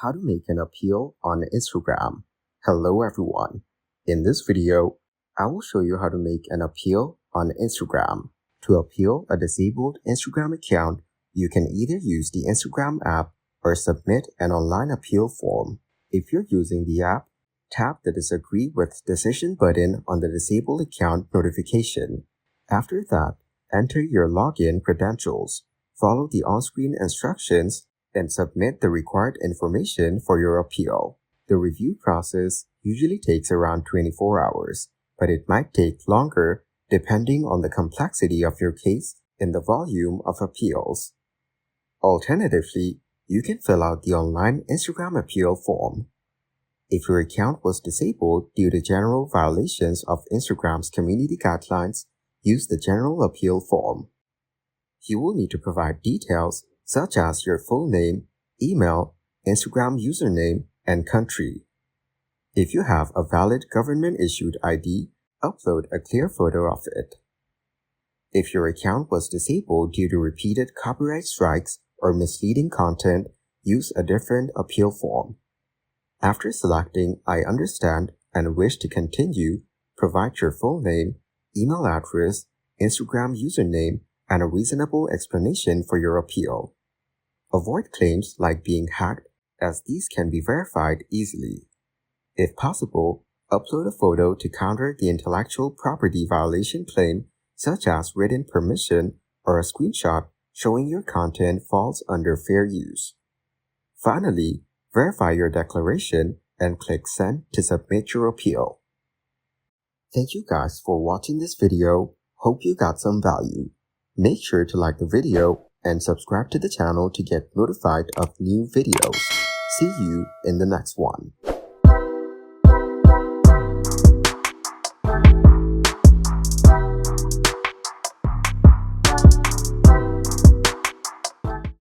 How to make an appeal on Instagram. Hello everyone. In this video, I will show you how to make an appeal on Instagram. To appeal a disabled Instagram account, you can either use the Instagram app or submit an online appeal form. If you're using the app, tap the Disagree with Decision button on the disabled account notification. After that, enter your login credentials. Follow the on-screen instructions and submit the required information for your appeal. The review process usually takes around 24 hours, but it might take longer depending on the complexity of your case and the volume of appeals. Alternatively, you can fill out the online Instagram appeal form. If your account was disabled due to general violations of Instagram's community guidelines, use the general appeal form. You will need to provide details such as your full name, email, Instagram username, and country. If you have a valid government-issued ID, upload a clear photo of it. If your account was disabled due to repeated copyright strikes or misleading content, use a different appeal form. After selecting I understand and wish to continue, provide your full name, email address, Instagram username, and a reasonable explanation for your appeal. Avoid claims like being hacked, as these can be verified easily. If possible, upload a photo to counter the intellectual property violation claim, such as written permission or a screenshot showing your content falls under fair use. Finally, verify your declaration and click Send to submit your appeal. Thank you guys for watching this video. Hope you got some value. Make sure to like the video and subscribe to the channel to get notified of new videos. See you in the next one.